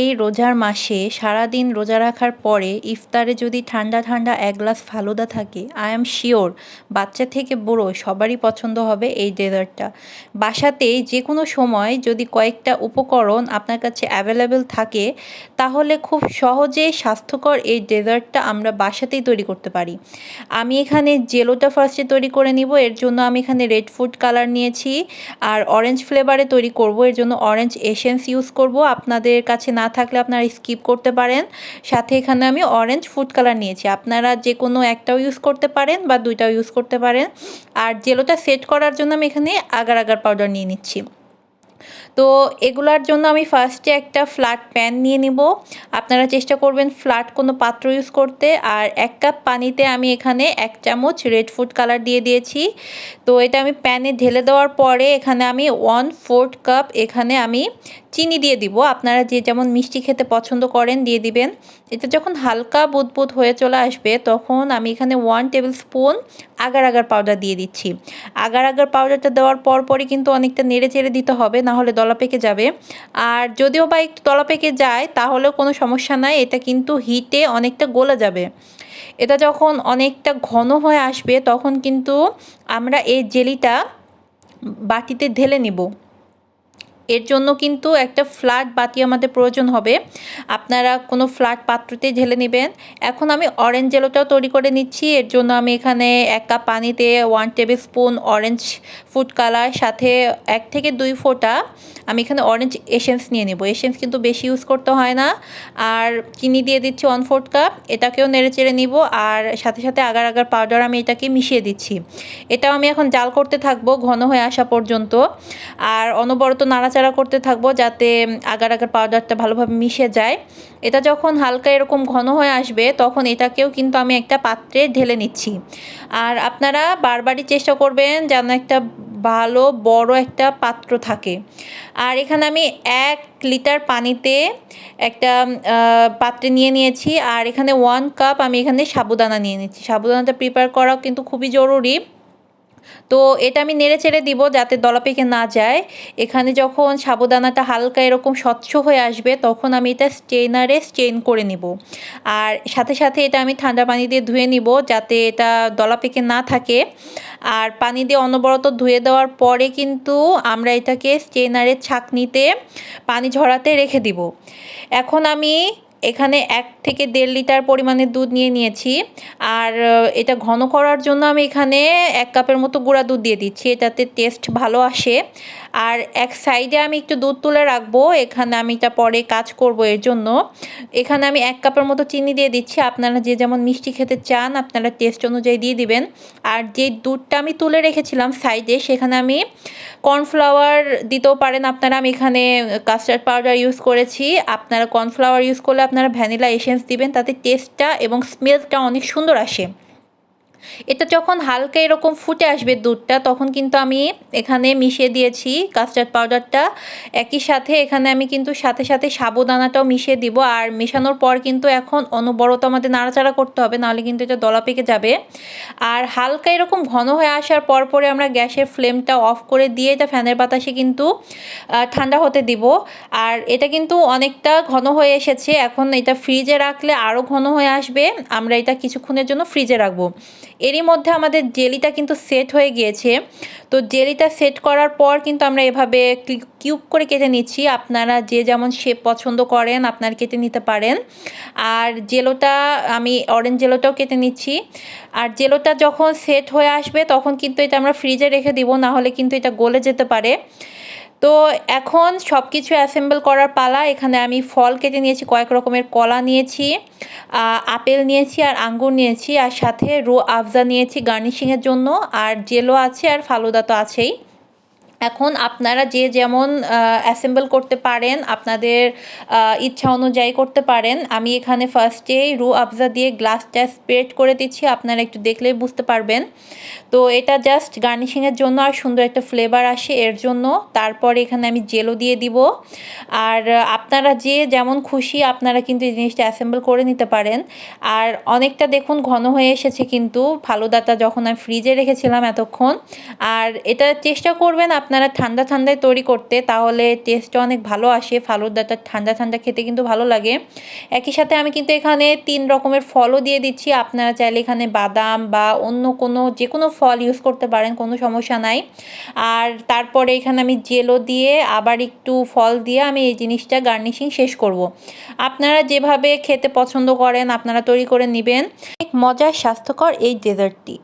এই রোজার মাসে সারাদিন রোজা রাখার পরে ইফতারে যদি ঠান্ডা ঠান্ডা এক গ্লাস ফালুদা থাকে, আই এম শিওর বাচ্চা থেকে বুড়ো সবারই পছন্দ হবে এই ডেজার্টটা। বাসাতে যে কোনো সময় যদি কয়েকটা উপকরণ আপনার কাছে অ্যাভেলেবেল থাকে, তাহলে খুব সহজে স্বাস্থ্যকর এই ডেজার্টটা আমরা বাসাতেই তৈরি করতে পারি। আমি এখানে জেলোটা ফার্স্টে তৈরি করে নিব। এর জন্য আমি এখানে রেড ফুড কালার নিয়েছি আর অরেঞ্জ ফ্লেভারে তৈরি করব। এর জন্য অরেঞ্জ এসেন্স ইউজ করব। আপনাদের কাছে না থাকলে আপনারা স্কিপ করতে পারেন। সাথে এখানে আমি অরেঞ্জ ফুড কালার নিয়েছি, আপনারা যে কোনো একটাও ইউজ করতে পারেন বা দুইটাও ইউজ করতে পারেন। আর জেলোটা সেট করার জন্য আমি এখানে আগার আগার পাউডার নিয়ে নিচ্ছি। তো এগুলার জন্য আমি ফার্স্টে একটা ফ্ল্যাট প্যান নিয়ে নিব। আপনারা চেষ্টা করবেন ফ্ল্যাট কোনো পাত্র ইউজ করতে। আর 1 কাপ পানিতে আমি এখানে 1 চামচ রেড ফুড কালার দিয়ে দিয়েছি। তো এটা আমি প্যানে ঢেলে দেওয়ার পরে এখানে আমি 1/4 কাপ এখানে আমি চিনি দিয়ে দিব। আপনারা যে যেমন মিষ্টি খেতে পছন্দ করেন দিয়ে দিবেন। এটা যখন হালকা বুদবুদ হয়ে চলে আসবে তখন আমি এখানে 1 table spoon agar agar powder দিয়ে দিচ্ছি। আগার আগার পাউডারটা দেওয়ার পরই কিন্তু অনেকটা নেড়ে চেড়ে দিতে হবে, না হলে দলা পেকে যাবে। আর যদিও বা একটু দলা পেকে যায় তাহলেও কোনো সমস্যা নাই, এটা কিন্তু হিটে অনেকটা গলে যাবে। এটা যখন অনেকটা ঘন হয়ে আসবে তখন কিন্তু আমরা এই জেলিটা বাটিতে ঢেলে নিব। এর জন্য কিন্তু একটা ফ্ল্যাট বাটি আমাদের প্রয়োজন হবে। আপনারা কোনো ফ্ল্যাট পাত্রতে ঢেলে নেবেন। এখন আমি অরেঞ্জ জেলোটাও তৈরি করে নিচ্ছি। এর জন্য আমি এখানে 1 কাপ পানিতে 1 table spoon orange food colour, সাথে 1 থেকে 2 ফোঁটা আমি এখানে অরেঞ্জ এসেন্স নিয়ে নেব। এসেন্স কিন্তু বেশি ইউজ করতে হয় না। আর চিনি দিয়ে দিচ্ছি 1/4 কাপ, এটাকেও নেড়ে চেড়ে নিব। আর সাথে সাথে আগার আগার পাউডার আমি এটাকে মিশিয়ে দিচ্ছি। এটাও আমি এখন জাল করতে থাকবো ঘন হয়ে আসা পর্যন্ত। আর অনবরত নাড়াচাড়া করতে থাকবো যাতে আগার আগার পাউডারটা ভালোভাবে মিশে যায়। এটা যখন হালকা এরকম ঘন হয়ে আসবে তখন এটাকেও কিন্তু আমি একটা পাত্রে ঢেলে নিচ্ছি। আর আপনারা বারবারই চেষ্টা করবেন যেন একটা ভালো বড় একটা পাত্র থাকে। আর এখানে আমি 1 লিটার পানিতে একটা পাত্রে নিয়ে নিয়েছি। আর এখানে 1 কাপ আমি এখানে সাবুদানা নিয়ে নিচ্ছি। সাবুদানাটা প্রিপেয়ার করাও কিন্তু খুবই জরুরি। তো এটা আমি নেড়ে চেড়ে দিব যাতে দলা পেকে না যায়। এখানে যখন সাবুদানাটা হালকা এরকম স্বচ্ছ হয়ে আসবে তখন আমি এটা স্ট্রেনারে স্ট্রেন করে নিব। আর সাথে সাথে এটা আমি ঠান্ডা পানি দিয়ে ধুয়ে নিব যাতে এটা দলা পেকে না থাকে। আর পানি দিয়ে অনবরত ধুয়ে দেওয়ার পরে কিন্তু আমরা এটাকে স্ট্রেনারের ছাঁকনিতে পানি ঝরাতে রেখে দিব। এখন আমি এখানে 1 থেকে 1.5 লিটার পরিমাণে দুধ নিয়ে নিয়েছি। আর এটা ঘন করার জন্য আমি এখানে 1 কাপের মতো গুঁড়া দুধ দিয়ে দিচ্ছি, এটাতে টেস্ট ভালো আসে। আর এক সাইডে আমি একটু দুধ তুলে রাখবো, এখানে আমি এটা পরে কাজ করব। এর জন্য এখানে আমি 1 কাপের মতো চিনি দিয়ে দিচ্ছি। আপনারা যে যেমন মিষ্টি খেতে চান আপনারা টেস্ট অনুযায়ী দিয়ে দিবেন। আর যে দুধটা আমি তুলে রেখেছিলাম সাইডে সেখানে আমি কর্নফ্লাওয়ার দিতেও পারেন আপনারা। আমি এখানে কাস্টার্ড পাউডার ইউজ করেছি। আপনারা কর্নফ্লাওয়ার ইউজ করলে আপনারা ভ্যানিলা এসেন্স দিবেন, তাতে টেস্টটা এবং স্মেলটা অনেক সুন্দর আসে। এটা যখন হালকা এরকম ফুটে আসবে দুধটা তখন কিন্তু আমি এখানে মিশিয়ে দিয়েছি কাস্টার্ড পাউডারটা। একই সাথে এখানে আমি কিন্তু সাথে সাথে সাবুদানাটাও মিশিয়ে দিব। আর মেশানোর পর কিন্তু এখন অনবরত আমাদের নাড়াচাড়া করতে হবে, নাহলে কিন্তু এটা দলা পেকে যাবে। আর হালকা এরকম ঘন হয়ে আসার পরে আমরা গ্যাসের ফ্লেমটা অফ করে দিয়ে এটা ফ্যানের বাতাসে কিন্তু ঠান্ডা হতে দিব। আর এটা কিন্তু অনেকটা ঘন হয়ে এসেছে, এখন এটা ফ্রিজে রাখলে আরও ঘন হয়ে আসবে। আমরা এটা কিছুক্ষণের জন্য ফ্রিজে রাখবো। এরই মধ্যে আমাদের জেলিটা কিন্তু সেট হয়ে গিয়েছে। তো জেলিটা সেট করার পর কিন্তু আমরা এভাবে কিউব করে কেটে নিচ্ছি। আপনারা যে যেমন শেপ পছন্দ করেন আপনারা কেটে নিতে পারেন। আর জেলোটা আমি অরেঞ্জ জেলোটাও কেটে নিচ্ছি। আর জেলোটা যখন সেট হয়ে আসবে তখন কিন্তু এটা আমরা ফ্রিজে রেখে দিব, না হলে কিন্তু এটা গলে যেতে পারে। তো এখন সব কিছু অ্যাসেম্বল করার পালা। এখানে আমি ফল কেটে নিয়েছি, কয়েক রকমের কলা নিয়েছি, আপেল নিয়েছি আর আঙ্গুর নিয়েছি, আর সাথে রুহ আফজা নিয়েছি গার্নিশিংয়ের জন্য। আর জেলো আছে আর ফালুদা তো আছেই। এখন আপনারা যে যেমন অ্যাসেম্বল করতে পারেন, আপনাদের ইচ্ছা অনুযায়ী করতে পারেন। আমি এখানে ফার্স্টেই রুহ আফজা দিয়ে গ্লাসটা স্প্রেড করে দিচ্ছি, আপনারা একটু দেখলেই বুঝতে পারবেন। তো এটা জাস্ট গার্নিশিংয়ের জন্য আর সুন্দর একটা ফ্লেভার আসে এর জন্য। তারপরে এখানে আমি জেলো দিয়ে দিব। আর আপনারা যে যেমন খুশি আপনারা কিন্তু এই জিনিসটা অ্যাসেম্বল করে নিতে পারেন। আর অনেকটা দেখুন ঘন হয়ে এসেছে কিন্তু ফালুদাটা যখন আমি ফ্রিজে রেখেছিলাম এতক্ষণ। আর এটা চেষ্টা করবেন আপনারা ঠান্ডা ঠান্ডায় তৈরি করতে, তাহলে টেস্টটা অনেক ভালো আসে। ফালুদাটা ঠান্ডা ঠান্ডা খেতে কিন্তু ভালো লাগে। একই সাথে আমি কিন্তু এখানে 3 রকমের ফলও দিয়ে দিচ্ছি। আপনারা চাইলে এখানে বাদাম বা অন্য কোনো যে কোনো ফল ইউজ করতে পারেন, কোনো সমস্যা নাই। আর তারপরে এখানে আমি জেলও দিয়ে আবার একটু ফল দিয়ে আমি এই জিনিসটা গার্নিশিং শেষ করব। আপনারা যেভাবে খেতে পছন্দ করেন আপনারা তৈরি করে নেবেন। অনেক মজার স্বাস্থ্যকর এই ডেজার্টটি।